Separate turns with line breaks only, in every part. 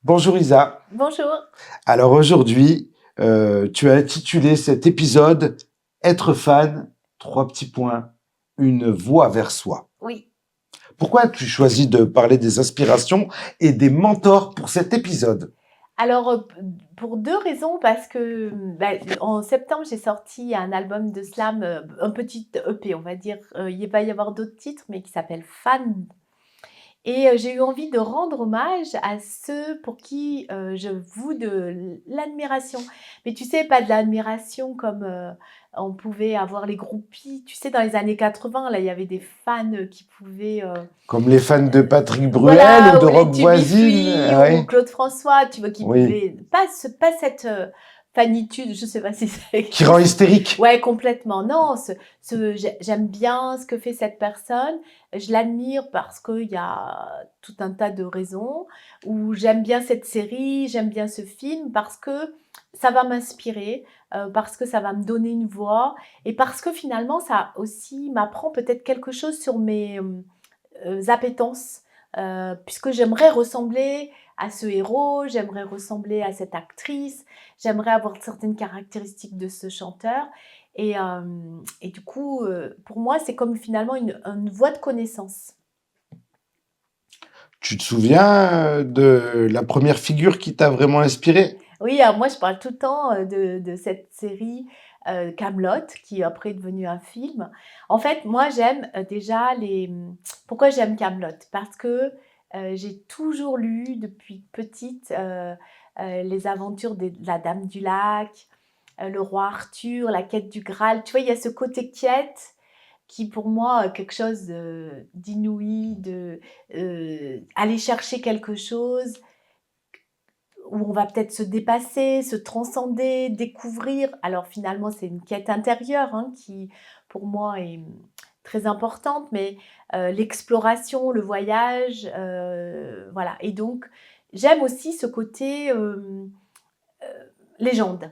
Bonjour Isa.
Bonjour.
Alors aujourd'hui, tu as intitulé cet épisode Être fan, trois petits points, une voie vers soi.
Oui.
Pourquoi as-tu choisi de parler des inspirations et des mentors pour cet épisode?
Alors, pour 2 raisons, parce que, en septembre, j'ai sorti un album de slam, un petit EP, on va dire, il va y avoir d'autres titres, mais qui s'appelle Fan. Et j'ai eu envie de rendre hommage à ceux pour qui, je voue de l'admiration. Mais tu sais, pas de l'admiration comme, on pouvait avoir les groupies. Tu sais, dans les années 80, là, il y avait des fans, qui pouvaient,
Comme les fans de Patrick Bruel ou
voilà,
de
ou les
Rock Voisine?
Tipeee ou
Oui,
Claude François, tu vois? Qui
oui.
pouvaient pas cette, fanitude, je sais pas si ça
Qui rend
existe.
hystérique.
Ouais, complètement. Non, j'aime bien ce que fait cette personne. Je l'admire parce qu'il y a tout un tas de raisons. Ou j'aime bien cette série, j'aime bien ce film parce que ça va m'inspirer, parce que ça va me donner une voix et parce que finalement ça aussi m'apprend peut-être quelque chose sur mes, appétences, puisque j'aimerais ressembler à ce héros, j'aimerais ressembler à cette actrice, j'aimerais avoir certaines caractéristiques de ce chanteur et du coup, pour moi, c'est comme finalement une voie de connaissance.
Tu te souviens de la première figure qui t'a vraiment inspiré?
Oui, alors moi, je parle tout le temps, de cette série, Kaamelott, qui après est devenue un film. En fait, moi, j'aime, déjà pourquoi j'aime Kaamelott? Parce que, j'ai toujours lu depuis petite, les aventures de la Dame du Lac, le roi Arthur, la quête du Graal. Tu vois, il y a ce côté quête qui pour moi, quelque chose, d'inouï, aller chercher quelque chose où on va peut-être se dépasser, se transcender, découvrir. Alors finalement, c'est une quête intérieure, hein, qui pour moi est, très importante, mais l'exploration, le voyage, voilà et donc j'aime aussi ce côté, légende.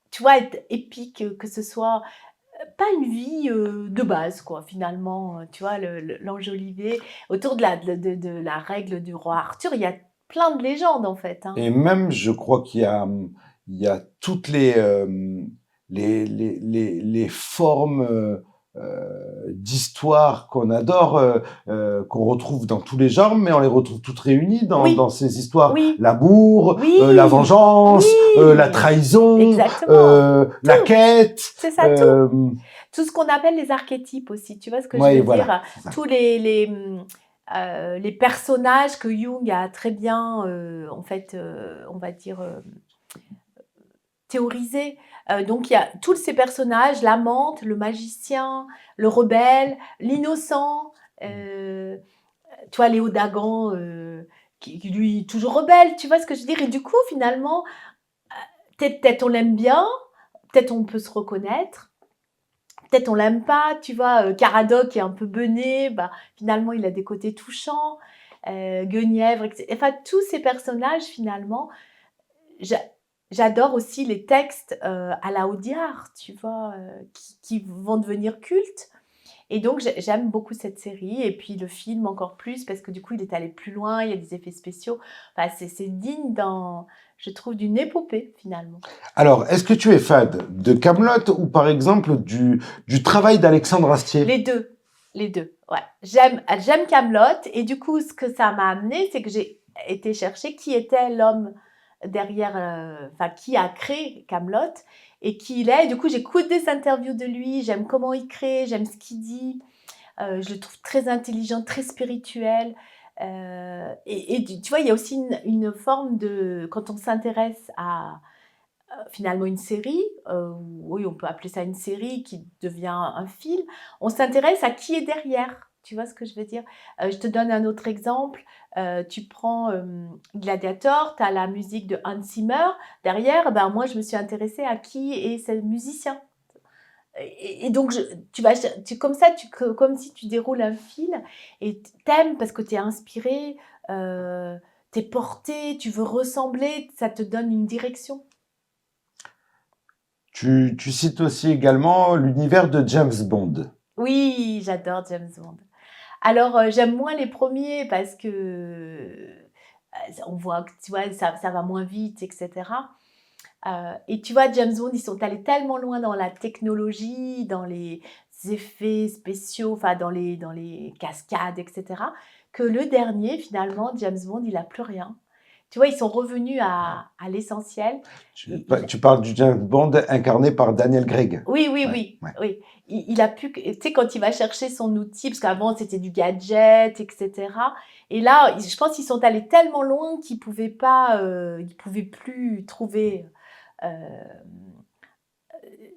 Tu vois? Être épique, que ce soit, pas une vie, de base quoi finalement, tu vois? L'enjoliver autour de la règle du roi Arthur, il y a plein de légendes en fait, hein.
Et même, je crois il y a toutes les formes d'histoire qu'on adore, qu'on retrouve dans tous les genres, mais on les retrouve toutes réunies dans
Oui,
ces histoires.
oui.
L'amour, la
Oui,
vengeance, la
oui,
trahison,
exactement.
la
Tout,
quête.
c'est ça, tout.
Euh,
Tout ce qu'on appelle les archétypes aussi, tu vois ce que je
ouais,
veux
voilà,
dire?
c'est ça.
Tous les personnages que Jung a très bien, en fait, on va dire, théorisés. Donc il y a tous ces personnages, l'amante, le magicien, le rebelle, l'innocent, heu, tu vois Léo Dagan, qui lui toujours rebelle, tu vois ce que je veux dire? Et du coup finalement, peut-être on l'aime bien, peut-être on peut se reconnaître, peut-être on l'aime pas, tu vois? Caradoc est un peu bené, bah, finalement il a des côtés touchants, Guenièvre enfin tous ces personnages finalement, j'a j'adore aussi les textes, à la Audiard, tu vois? Qui vont devenir cultes et donc j'aime beaucoup cette série et puis le film encore plus parce que du coup il est allé plus loin, il y a des effets spéciaux. Enfin c'est digne je trouve d'une épopée finalement.
Alors, est-ce que tu es fan de Camelot ou par exemple du travail d'Alexandre Astier?
Les 2, les 2. Ouais. J'aime Kaamelott et du coup, ce que ça m'a amené, c'est que j'ai été chercher qui était l'homme derrière, enfin qui a créé Kaamelott et qui il est. Du coup, j'écoute des interviews de lui, j'aime comment il crée, j'aime ce qu'il dit. Je le trouve très intelligent, très spirituel, et tu vois, il y a aussi une forme de quand on s'intéresse à finalement une série, oui, on peut appeler ça une série qui devient un film. On s'intéresse à qui est derrière. Tu vois ce que je veux dire? Je te donne un autre exemple. Tu prends, Gladiator, tu as la musique de Hans Zimmer. Derrière, ben, moi, je me suis intéressée à qui est ce musicien et donc tu vas comme ça, comme si tu déroules un fil et t'aimes parce que tu es inspiré, tu es porté, tu veux ressembler, ça te donne une direction.
Tu cites aussi également l'univers de James Bond.
Oui, j'adore James Bond. Alors, j'aime moins les premiers parce que, On voit que, tu vois, ça va moins vite, etc. Et tu vois, James Bond, ils sont allés tellement loin dans la technologie, dans les effets spéciaux, enfin dans les cascades, etc., que le dernier, finalement, James Bond, il a plus rien. Tu vois, ils sont revenus à l'essentiel. Il
Tu parles du James Bond incarné par Daniel Craig.
Oui, oui,
Ouais,
oui,
ouais.
oui. Il a pu, tu sais, quand il va chercher son outil, parce qu'avant c'était du gadget, etc. Et là, je pense qu'ils sont allés tellement loin qu'ils pouvaient pas, ils pouvaient plus trouver. euh,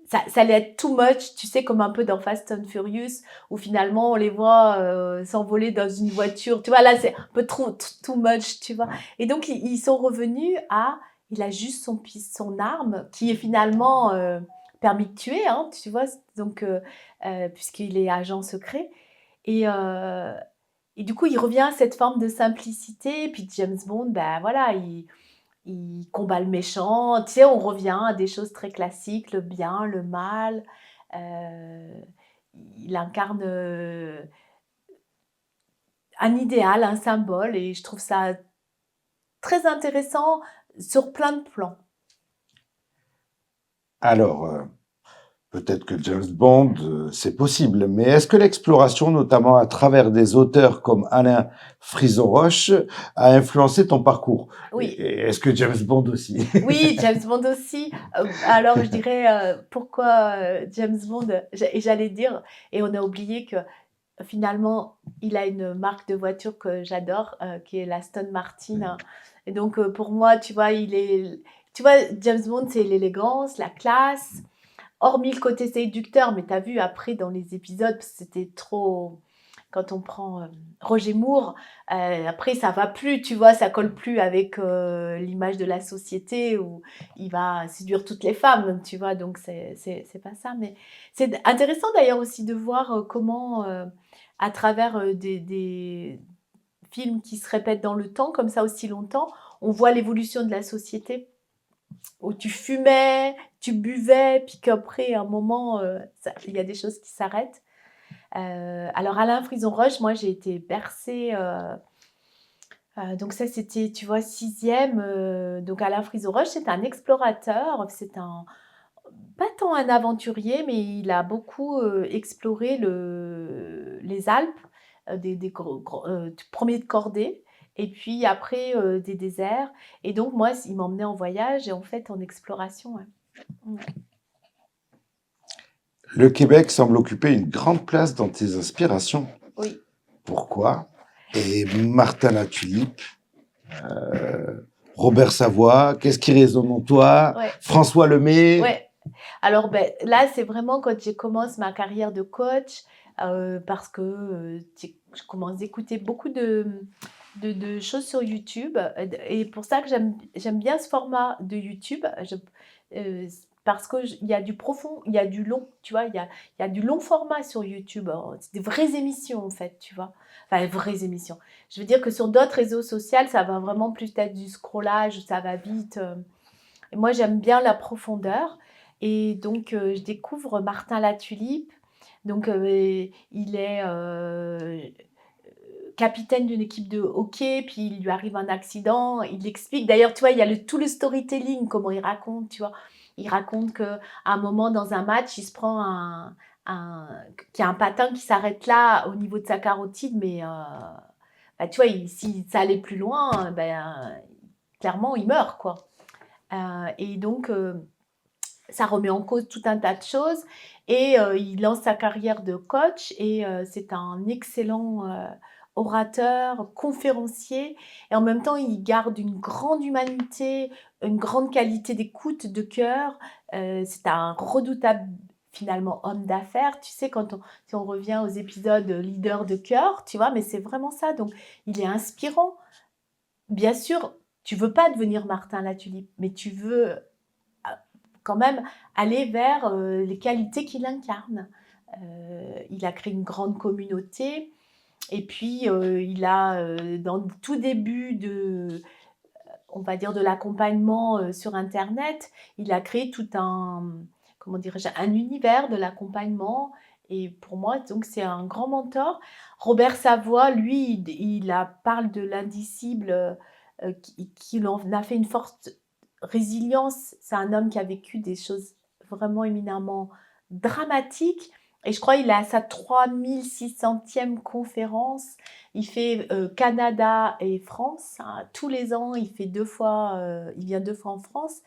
ça allait être too much, tu sais, comme un peu dans Fast and Furious, où finalement on les voit s'envoler dans une voiture. Tu vois, là c'est un peu trop too much, tu vois.
Ouais.
Et donc ils sont revenus à, il a juste son arme, qui est finalement permis de tuer, hein, tu vois, donc puisqu'il est agent secret. Et, euh, et du coup, il revient à cette forme de simplicité. Puis James Bond, ben voilà, il combat le méchant. Tu sais, on revient à des choses très classiques, le bien, le mal. Euh, il incarne un idéal, un symbole, et je trouve ça très intéressant sur plein de plans.
Alors, peut-être que James Bond, c'est possible, mais est-ce que l'exploration, notamment à travers des auteurs comme Alain Frison-Roche, a influencé ton parcours?
Oui,
Et est-ce que James Bond aussi?
oui, James Bond aussi. Alors, je dirais pourquoi James Bond, et j'allais dire, et on a oublié que finalement, il a une marque de voiture que j'adore, qui est l'Aston Martin, hein. Et donc, pour moi, tu vois, tu vois, James Bond, c'est l'élégance, la classe, hormis le côté séducteur, mais tu as vu après dans les épisodes, parce que c'était trop. Quand on prend Roger Moore, après ça va plus, tu vois, ça colle plus avec l'image de la société où il va séduire toutes les femmes, tu vois, donc c'est pas ça. Mais c'est intéressant d'ailleurs aussi de voir comment, à travers des films qui se répètent dans le temps, comme ça aussi longtemps, on voit l'évolution de la société où tu fumais, tu buvais, puis qu'après, à un moment, il y a des choses qui s'arrêtent. Alors, Alain Frison-Roche, moi, j'ai été bercée. Donc, ça, c'était, tu vois, sixième. Donc, Alain Frison-Roche, c'est un explorateur. C'est pas tant un aventurier, mais il a beaucoup exploré les Alpes, premiers de cordée. Et puis après, des déserts. Et donc, moi, il m'emmenait en voyage et en fait en exploration. Ouais. Ouais.
Le Québec semble occuper une grande place dans tes inspirations.
Oui.
Pourquoi? Et Martin Latulippe, Robert Savoie, qu'est-ce qui résonne en toi?
Ouais.
François Lemay.
Ouais. Alors, ben, là, c'est vraiment quand j'ai commencé ma carrière de coach, parce que je commence d'écouter beaucoup de choses sur YouTube. Et pour ça que j'aime bien ce format de YouTube. Parce qu'il y a du profond, il y a du long, tu vois, il y a du long format sur YouTube. C'est des vraies émissions, en fait, tu vois. Enfin, vraies émissions. Je veux dire que sur d'autres réseaux sociaux, ça va vraiment plus être du scrollage, ça va vite. Et moi, j'aime bien la profondeur. Et donc, je découvre Martin Latulippe. Donc, il est capitaine d'une équipe de hockey, puis il lui arrive un accident. Il explique, d'ailleurs, tu vois, il y a tout le storytelling, comment il raconte, tu vois. Il raconte qu'à un moment, dans un match, il se prend qu'il y a un patin qui s'arrête là, au niveau de sa carotide, mais bah, tu vois, si ça allait plus loin, ben, clairement, il meurt, quoi. Et donc, ça remet en cause tout un tas de choses. Et il lance sa carrière de coach. Et c'est un excellent orateur, conférencier. Et en même temps, il garde une grande humanité, une grande qualité d'écoute, de cœur. C'est un redoutable, finalement, homme d'affaires. Tu sais, si on revient aux épisodes leader de cœur, tu vois, mais c'est vraiment ça. Donc, il est inspirant. Bien sûr, tu veux pas devenir Martin Latulippe, mais tu veux quand même aller vers les qualités qu'il incarne. Il a créé une grande communauté et puis il a, dans le tout début on va dire de l'accompagnement sur Internet, il a créé tout comment dirais-je, un univers de l'accompagnement. Et pour moi, donc, c'est un grand mentor. Robert Savoie, lui, parle de l'indicible qui en a fait une forte résilience. C'est un homme qui a vécu des choses vraiment éminemment dramatiques et je crois il est à sa 3600e conférence. Il fait, Canada et France, hein. Tous les ans, il fait 2 fois, il vient 2 fois en France.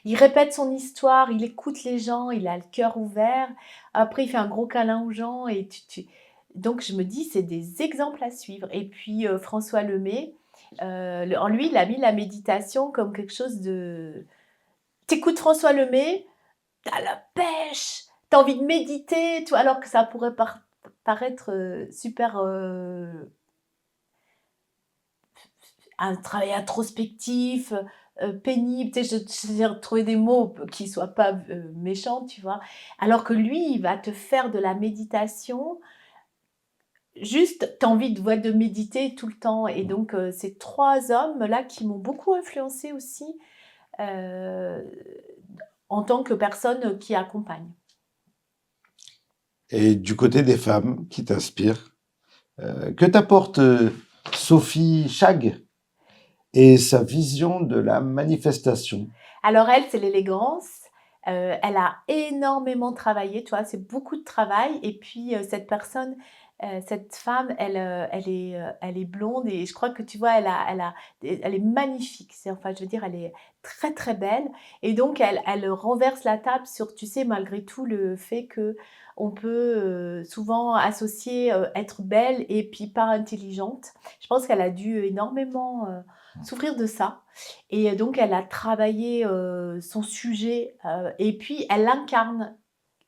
Il répète son histoire, il écoute les gens, il a le cœur ouvert. Après, il fait un gros câlin aux gens et donc je me dis: «C'est des exemples à suivre» et puis, François Lemay, en lui, il a mis la méditation comme quelque chose de t'écoutes François Lemay, t'as la pêche, t'as envie de méditer, tu vois? Alors que ça pourrait paraître, super, un travail introspectif, pénible, tu sais, j'ai retrouvé des mots qui soient pas, méchants, tu vois? Alors que lui, il va te faire de la méditation, juste, tu as envie de méditer tout le temps et donc ces 3 hommes-là qui m'ont beaucoup influencée aussi, heu, en tant que personne qui accompagne.
Et du côté des femmes qui t'inspirent, que t'apporte, Sophie Chagg et sa vision de la manifestation?
Alors elle, c'est l'élégance, elle a énormément travaillé, tu vois? C'est beaucoup de travail et puis, cette femme, elle est blonde et je crois que tu vois, elle est magnifique. Enfin, je veux dire, elle est très, très belle et donc elle renverse la table sur, tu sais, malgré tout, le fait qu'on peut, souvent associer, être belle et puis pas intelligente. Je pense qu'elle a dû énormément, souffrir de ça et donc elle a travaillé, son sujet, et puis elle incarne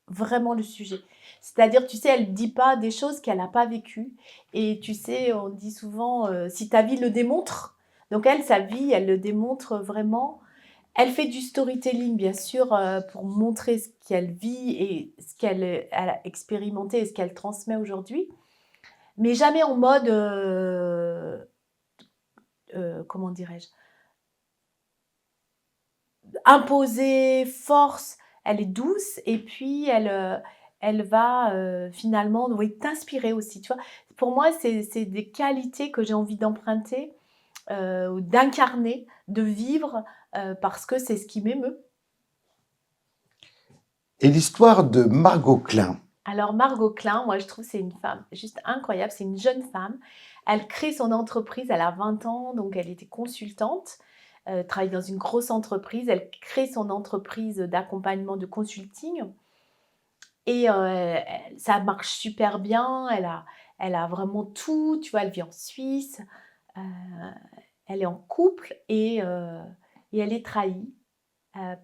vraiment le sujet. C'est-à-dire, tu sais, elle dit pas des choses qu'elle n'a pas vécues et tu sais, on dit souvent, «Si ta vie le démontre», donc elle, sa vie, elle le démontre vraiment. Elle fait du storytelling, bien sûr, pour montrer ce qu'elle vit et ce elle a expérimenté et ce qu'elle transmet aujourd'hui, mais jamais en mode, comment dirais-je? Imposer, force, elle est douce et puis elle va, finalement, oui, t'inspirer aussi, tu vois? Pour moi, c'est des qualités que j'ai envie d'emprunter, ou d'incarner, de vivre, parce que c'est ce qui m'émeut.
Et l'histoire de Margot Klein?
Alors Margot Klein, moi je trouve que c'est une femme juste incroyable, c'est une jeune femme. Elle crée son entreprise, elle a 20 ans, donc elle était consultante, travaille dans une grosse entreprise. Elle crée son entreprise d'accompagnement de consulting et ça marche super bien. Elle a vraiment tout, tu vois? Elle vit en Suisse, heu, elle est en couple et elle est trahie,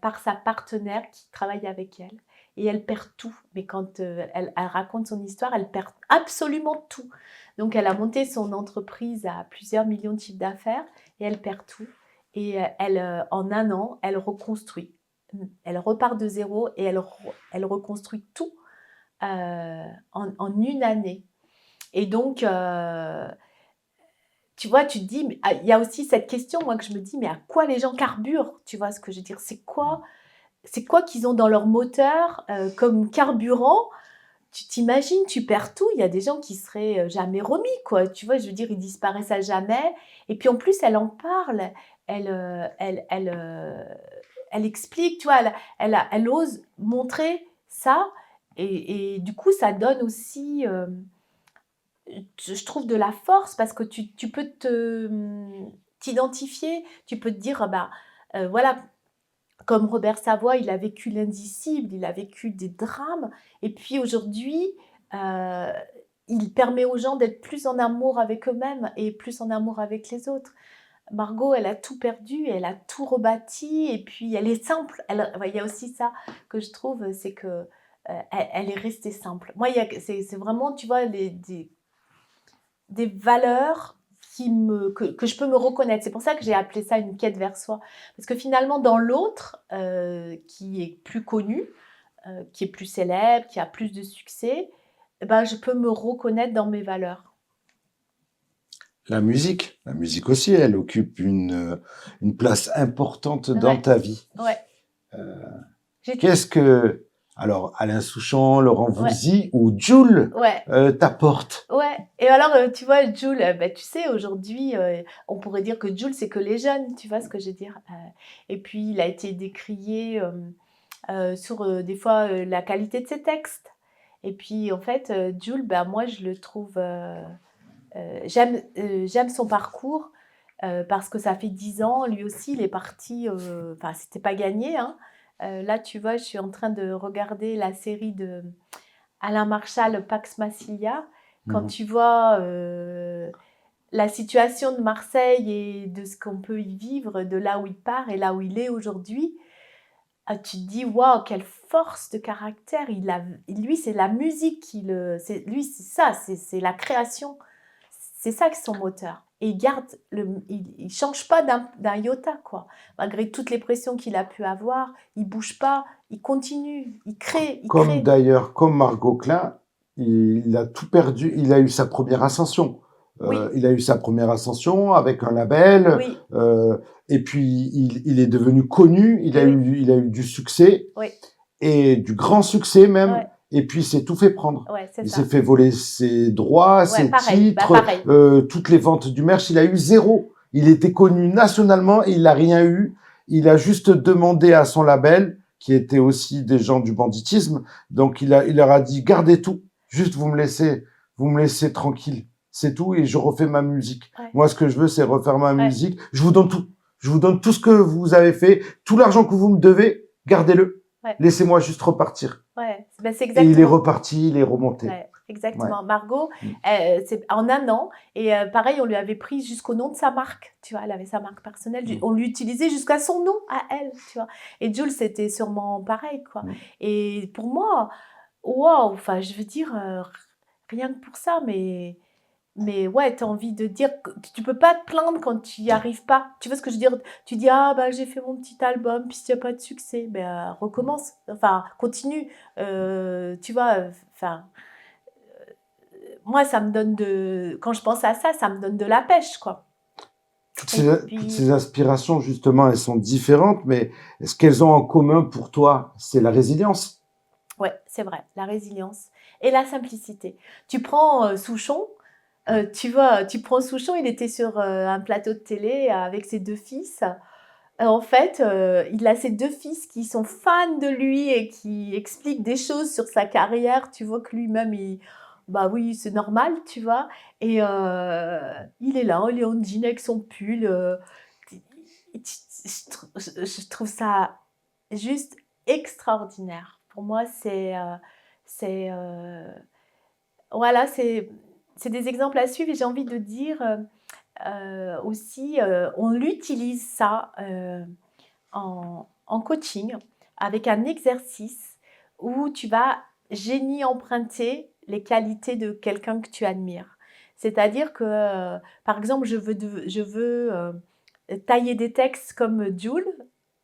par sa partenaire qui travaille avec elle et elle perd tout. Mais quand, elle raconte son histoire, elle perd absolument tout. Donc elle a monté son entreprise à plusieurs millions de chiffre d'affaires et elle perd tout et en 1 an, elle reconstruit. Elle repart de zéro et elle reconstruit tout, en 1 année et donc tu vois, tu te dis, mais il y a aussi cette question, moi, que je me dis: «Mais à quoi les gens carburent?» Tu vois ce que je veux dire? C'est quoi qu'ils ont dans leur moteur, comme carburant? Tu t'imagines, tu perds tout, il y a des gens qui seraient, jamais remis, quoi. Tu vois? Je veux dire, ils disparaissent à jamais et puis en plus, elle en parle. Elle explique, tu vois? Elle ose montrer ça et du coup, ça donne aussi, je trouve de la force parce que tu peux t'identifier, tu peux te dire: «Ah bah, voilà, comme Robert Savoie, il a vécu l'indicible, il a vécu des drames et puis aujourd'hui, heu, il permet aux gens d'être plus en amour avec eux-mêmes et plus en amour avec les autres. Margot, elle a tout perdu, elle a tout rebâti et puis elle est simple. Ouais, il y a aussi ça que je trouve, c'est que, elle est restée simple. Moi, il y a c'est vraiment, tu vois, des valeurs que je peux me reconnaître. C'est pour ça que j'ai appelé ça une quête vers soi. Parce que finalement, dans l'autre, qui est plus connu, qui est plus célèbre, qui a plus de succès, eh ben, je peux me reconnaître dans mes valeurs.
La musique aussi, elle occupe une place importante dans
Ouais,
ta vie.
ouais.
Heu,
J'ai
qu'est-ce que Alors, Alain Souchon, Laurent
Ouais,
Voulzy ou Jul
ouais.
t'apportent.
Ouais, et alors, tu vois, Jul, bah, tu sais, aujourd'hui, on pourrait dire que Jul, c'est que les jeunes, tu vois ce que je veux dire? Et puis, il a été décrié sur des fois la qualité de ses textes. Et puis, en fait, Jul, bah, moi, je le trouve. J'aime son parcours parce que ça fait 10 ans, lui aussi, il est parti. Enfin, c'était pas gagné, hein. Là, tu vois, je suis en train de regarder la série de Alain Marchal, Pax Massilia. Quand
Mhm.
tu vois la situation de Marseille et de ce qu'on peut y vivre, de là où il part et là où il est aujourd'hui, tu te dis waouh, quelle force de caractère. Lui, c'est la musique lui, c'est ça, c'est la création. C'est ça qui est son moteur. Et il change pas d'un iota, quoi. Malgré toutes les pressions qu'il a pu avoir, il bouge pas, il continue, il crée, il
Comme
crée.
d'ailleurs, comme Margot Klein, il a tout perdu. Il a eu sa première ascension.
Oui,
Il a eu sa première ascension avec un label.
oui,
euh, et puis, il est devenu connu.
et oui,
Il a eu du succès
oui,
et du grand succès même.
ouais,
Et puis, il s'est tout fait prendre.
ouais, c'est
Il s'est
ça.
fait voler ses droits,
Ouais,
ses
pareil, bah
titres,
pareil.
toutes les ventes du merch. Il a eu zéro. Il était connu nationalement et il n'a rien eu. Il a juste demandé à son label, qui étaient aussi des gens du banditisme. Donc, il leur a dit, gardez tout. Juste, vous me laissez tranquille. C'est tout et je refais ma musique.
Ouais,
Moi, ce que je veux, c'est refaire ma
ouais,
musique. Je vous donne tout. Je vous donne tout ce que vous avez fait. Tout l'argent que vous me devez, gardez-le.
ouais,
Laissez-moi juste repartir.
ouais. Ben, c'est
Et il est
exactement.
reparti, il est remonté.
Ouais,
Ouais.
exactement. Margot,
Mm.
c'est en un an. Et pareil, on lui avait pris jusqu'au nom de sa marque. Tu vois, elle avait sa marque personnelle.
Mm.
On lui utilisait jusqu'à son nom à elle. Tu vois. Et Jules, c'était sûrement pareil, quoi.
Mm.
Et pour moi, waouh, enfin, je veux dire, rien que pour ça, mais ouais, tu as envie de dire que tu peux pas te plaindre quand tu n'y arrives pas. Tu vois ce que je veux dire? Tu dis, ah bah j'ai fait mon petit album, puis s'il n'y a pas de succès, ben recommence. Enfin, continue. Tu vois, enfin, moi, ça me donne quand je pense à ça, ça me donne de la pêche, quoi. Et
Toutes
puis,
ces aspirations, justement, elles sont différentes, mais ce qu'elles ont en commun pour toi, c'est la résilience.
ouais, c'est vrai, la résilience et la simplicité. Tu prends Souchon, tu vois, tu prends Souchon, il était sur un plateau de télé avec ses deux fils. En fait, il a ses deux fils qui sont fans de lui et qui expliquent des choses sur sa carrière. Tu vois que lui-même, bah oui, c'est normal, tu vois. Et il est là, il est en jean avec son pull. Je trouve ça juste extraordinaire. Pour moi, c'est, voilà, c'est des exemples à suivre et j'ai envie de dire aussi, on l'utilise ça en coaching avec un exercice où tu vas génie emprunter les qualités de quelqu'un que tu admires. C'est-à-dire que, par exemple, je veux tailler des textes comme Jules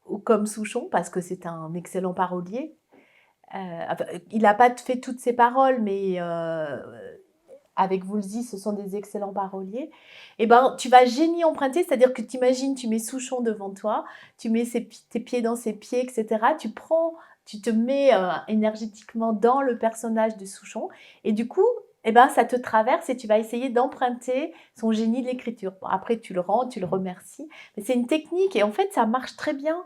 ou comme Souchon, parce que c'est un excellent parolier. Enfin, il n'a pas fait toutes ses paroles, mais avec Woolsey, ce sont des excellents paroliers. Et ben, tu vas génie emprunter, c'est-à-dire que tu imagines, tu mets Souchon devant toi, tu mets tes pieds dans ses pieds, etc. Tu te mets énergétiquement dans le personnage de Souchon, et du coup, eh ben, ça te traverse et tu vas essayer d'emprunter son génie de l'écriture. Bon, après, tu le rends, tu le remercies. Mais c'est une technique et en fait, ça marche très bien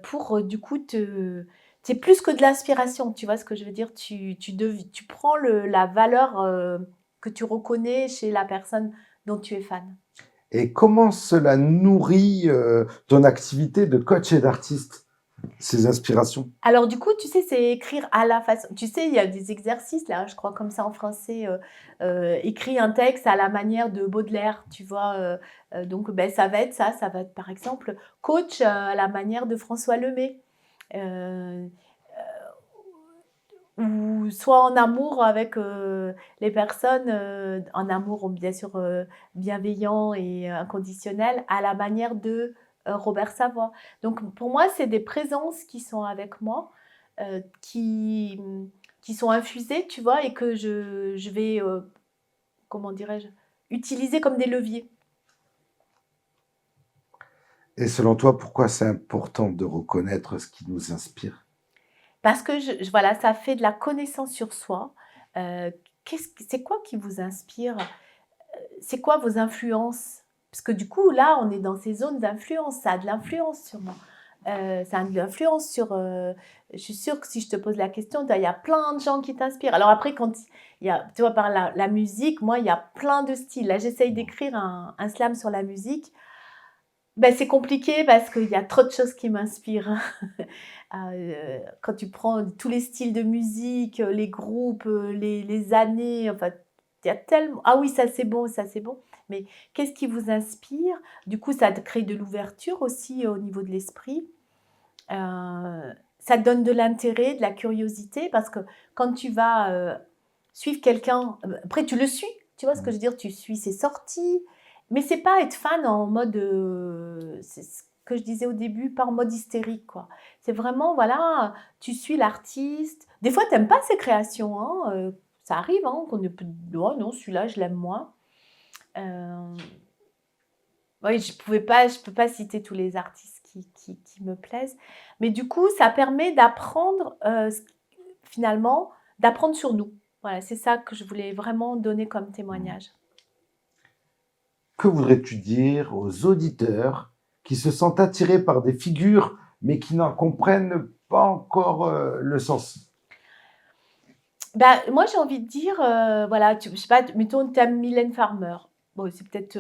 pour du coup c'est plus que de l'inspiration, tu vois ce que je veux dire? Tu prends la valeur que tu reconnais chez la personne dont tu es fan.
Et comment cela nourrit ton activité de coach et d'artiste, ces inspirations?
Alors du coup, tu sais, c'est écrire à la façon. Tu sais, il y a des exercices là, je crois comme ça en français. Écris un texte à la manière de Baudelaire, tu vois. Donc, ben, ça va être ça. Ça va être par exemple coach à la manière de François Lemay. Euh, ou soit en amour avec les personnes, en amour bien sûr bienveillant et inconditionnel, à la manière de Robert Savoie. Donc pour moi, c'est des présences qui sont avec moi, qui sont infusées, tu vois, et que je vais, comment dirais-je, utiliser comme des leviers.
Et selon toi, pourquoi c'est important de reconnaître ce qui nous inspire?
Parce que voilà, ça fait de la connaissance sur soi. C'est quoi qui vous inspire? C'est quoi vos influences? Parce que du coup, là, on est dans ces zones d'influence. Ça a de l'influence sur moi. Ça a de l'influence sur. Je suis sûre que si je te pose la question, il y a plein de gens qui t'inspirent. Alors après, quand il y a, tu vois, par la musique, moi, il y a plein de styles. Là, j'essaye d'écrire un slam sur la musique. Ben, c'est compliqué parce qu'il y a trop de choses qui m'inspirent. Quand tu prends tous les styles de musique, les groupes, les années, enfin, il y a tellement. Ah oui, ça c'est bon, ça c'est bon. Mais qu'est-ce qui vous inspire? Du coup, ça te crée de l'ouverture aussi au niveau de l'esprit. Ça te donne de l'intérêt, de la curiosité, parce que quand tu vas suivre quelqu'un, après tu le suis, tu vois ce que je veux dire, tu suis ses sorties, mais c'est pas être fan en mode, c'est ce que je disais au début, pas en mode hystérique, quoi. C'est vraiment, voilà, tu suis l'artiste. Des fois, t'aimes pas ses créations, hein, ça arrive, hein, qu'on ne peut, oh non, celui-là, je l'aime moins. Oui, je peux pas citer tous les artistes qui me plaisent, mais du coup, ça permet d'apprendre, finalement, d'apprendre sur nous. Voilà, c'est ça que je voulais vraiment donner comme témoignage.
Que voudrais-tu dire aux auditeurs qui se sentent attirés par des figures, mais qui n'en comprennent pas encore le sens?
Bah, moi, j'ai envie de dire, voilà, je sais pas, mettons, tu aimes Mylène Farmer. Bon, c'est peut-être,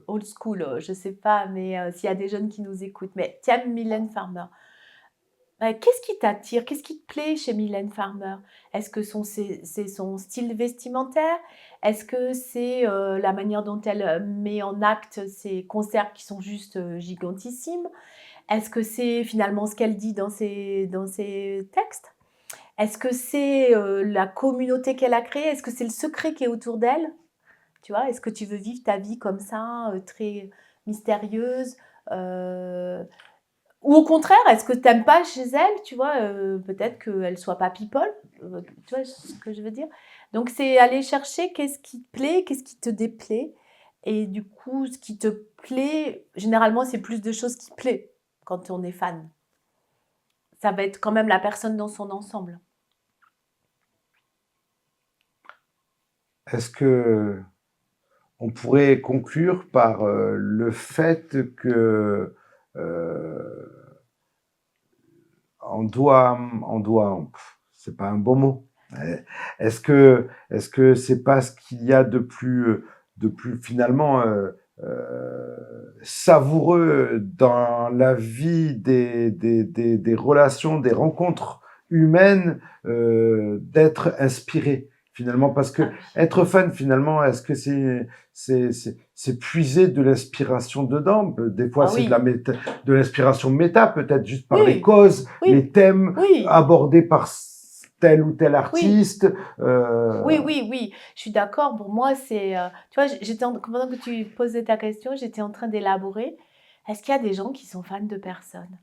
old school, je sais pas, mais s'il y a des jeunes qui nous écoutent, mais tu aimes Mylène Farmer. Qu'est-ce qui t'attire? Qu'est-ce qui te plaît chez Mylène Farmer? Est-ce que c'est son style vestimentaire? Est-ce que c'est, la manière dont elle, met en acte ses concerts qui sont juste, gigantissimes? Est-ce que c'est finalement ce qu'elle dit dans ses textes? Est-ce que c'est, la communauté qu'elle a créée? Est-ce que c'est le secret qui est autour d'elle? Tu vois? Est-ce que tu veux vivre ta vie comme ça, très mystérieuse? Heu ou au contraire, est-ce que tu aimes pas chez elle, tu vois, peut-être qu'elle soit pas people, tu vois ce que je veux dire? Donc c'est aller chercher qu'est-ce qui te plaît, qu'est-ce qui te déplaît et du coup, ce qui te plaît, généralement, c'est plus de choses qui plaît quand on est fan. Ça va être quand même la personne dans son ensemble.
Est-ce que on pourrait conclure par le fait que c'est pas un bon mot. Est-ce que c'est pas ce qu'il y a de plus finalement savoureux dans la vie des relations, des rencontres humaines, d'être inspiré finalement, parce que
Ah oui.
être fan finalement, est-ce que c'est puiser de l'inspiration dedans? Des fois,
Ah
c'est
oui.
de l'inspiration méta, peut-être juste par les
Oui,
causes, les
oui,
thèmes
oui,
abordés par tel ou tel
oui.
artiste.
Oui, oui, oui, je suis d'accord. Pour moi, c'est, tu vois, pendant que tu posais ta question, j'étais en train d'élaborer. Est-ce qu'il y a des gens qui sont fans de personnes?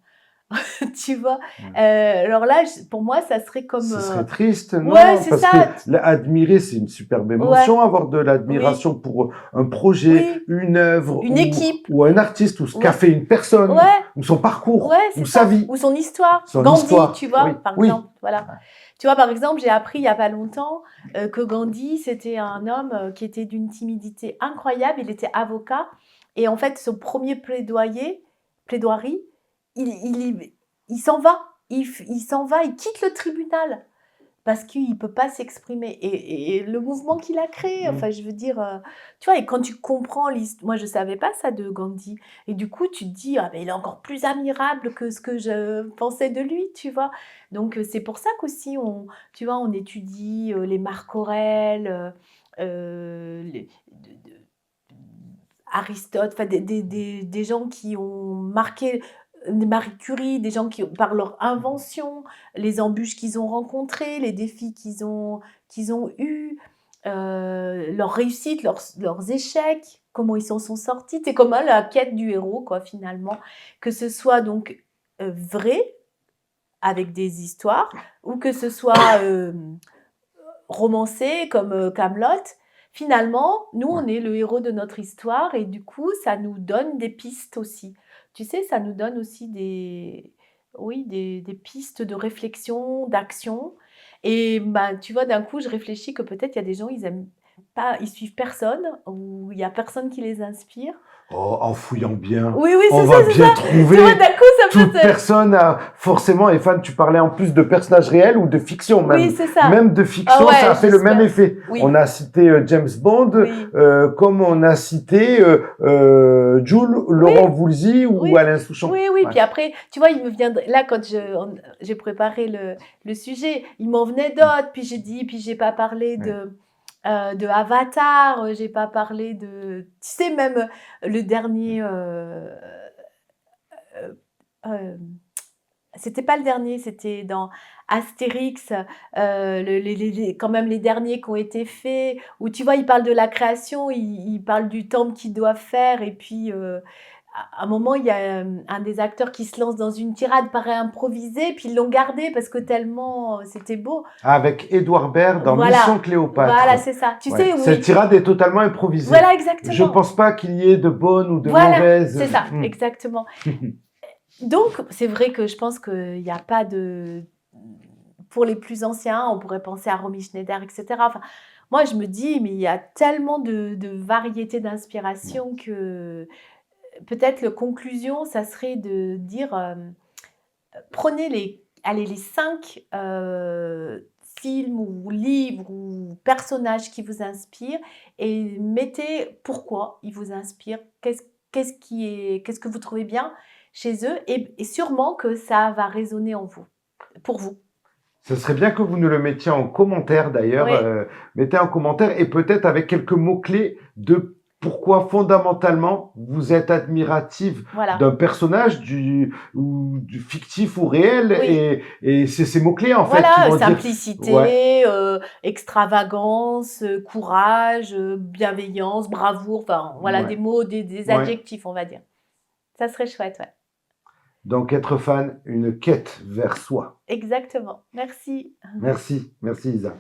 Tu vois?
Ouais.
Alors là, pour moi, ça serait comme,
Ce serait triste,
ouais,
non?
c'est
Parce que
ça.
admirer, c'est une superbe
Ouais,
émotion, avoir de
oui,
l'admiration pour un projet,
oui,
une œuvre
une équipe.
ou un artiste, ou ce qu'a
Ouais,
fait une personne,
ouais,
ou son parcours,
ouais,
ou
c'est
sa
ça.
vie,
Ou son histoire.
son
Gandhi,
histoire.
tu
Oui,
vois, par
oui.
exemple, voilà. Tu vois, par exemple, j'ai appris il y a pas longtemps, que Gandhi, c'était un homme, qui était d'une timidité incroyable. Il était avocat et en fait, son premier plaidoirie, il il s'en va. Il s'en va, il quitte le tribunal parce qu'il ne peut pas s'exprimer et le mouvement qu'il a créé,
Mm.
enfin, je veux dire, tu vois? Et quand tu comprends moi, je ne savais pas ça de Gandhi et du coup, tu te dis: «Ah, mais il est encore plus admirable que ce que je pensais de lui», tu vois? Donc c'est pour ça qu'aussi tu vois, on étudie, les Marc Aurèle, les de Aristote, enfin des gens qui ont marqué, Marie Curie, des gens qui par leur invention, les embûches qu'ils ont rencontrées, les défis qu'ils ont eus, leurs réussites, leurs échecs, comment ils s'en sont sortis. C'est comme, la quête du héros quoi finalement. Que ce soit donc, vrai, avec des histoires ou que ce soit, romancé comme, Kaamelott. Finalement, nous,
Ouais.
on est le héros de notre histoire et du coup, ça nous donne des pistes aussi. Tu sais, ça nous donne aussi oui, des pistes de réflexion, d'action et bah, tu vois, d'un coup, je réfléchis que peut-être il y a des gens, ils aiment pas ils suivent personne ou il y a personne qui les inspire.
Oh, en fouillant bien,
Oui, oui,
on
c'est ça,
va
c'est
bien
ça. Tu vois,
trouver.
d'un coup, ça
Toute
peut te
personne a forcément, et fan, tu parlais en plus de personnages réels ou de fiction
oui,
même.
c'est ça.
Même de
Ah
fiction, ça a
ouais,
fait le même
j'espère.
effet. On
Oui,
a cité James Bond,
oui,
comme on a cité Jules,
oui,
Laurent Voulzy ou
oui,
Alain Souchon.
oui, oui.
Ouais.
Puis après, tu vois, il me vient là quand j'ai préparé le sujet, il m'en venait d'autres. Puis j'ai dit, puis j'ai pas parlé
Ouais.
de Avatar, j'ai pas parlé de, tu sais, même le dernier, euh, euh, c'était pas le dernier, c'était dans Astérix, quand même les derniers qui ont été faits, où tu vois, ils parlent de la création, ils parlent du temple qu'ils doivent faire et puis, à un moment, il y a, un des acteurs qui se lance dans une tirade, paraît improvisée, puis ils l'ont gardé parce que tellement, c'était beau.
Avec Édouard Baird dans Mission
Voilà, voilà,
Cléopâtre.
c'est ça. Tu
Ouais.
sais,
Cette
oui,
tirade est totalement improvisée.
voilà
Je
exactement.
pense pas qu'il y ait de bonnes ou de
Voilà,
mauvaises.
c'est ça, exactement. Donc c'est vrai que je pense qu'il y a pas de pour les plus anciens, on pourrait penser à Romy Schneider et cetera. Enfin, moi je me dis: «Mais il y a tellement de variétés d'inspiration que peut-être le conclusion, ça serait de dire, prenez les 5 films ou livres ou personnages qui vous inspirent et mettez pourquoi ils vous inspirent. Qu'est-ce que vous trouvez bien chez eux et sûrement que ça va résonner en vous pour vous.
Ce serait bien que vous nous le mettiez en commentaire d'ailleurs.
Oui,
Mettez en commentaire et peut-être avec quelques mots-clés de pourquoi fondamentalement vous êtes admirative
voilà.
d'un personnage ou du fictif ou réel.
Oui,
Et c'est ces mots-clés en fait qui
voilà,
vont dire ouais,
simplicité, extravagance, courage, bienveillance, bravoure, enfin voilà
ouais,
des mots, des
ouais.
adjectifs, on va dire. Ça serait chouette, ouais.
Donc être fan, une quête vers soi.
Exactement. Merci.
Merci, merci Isa.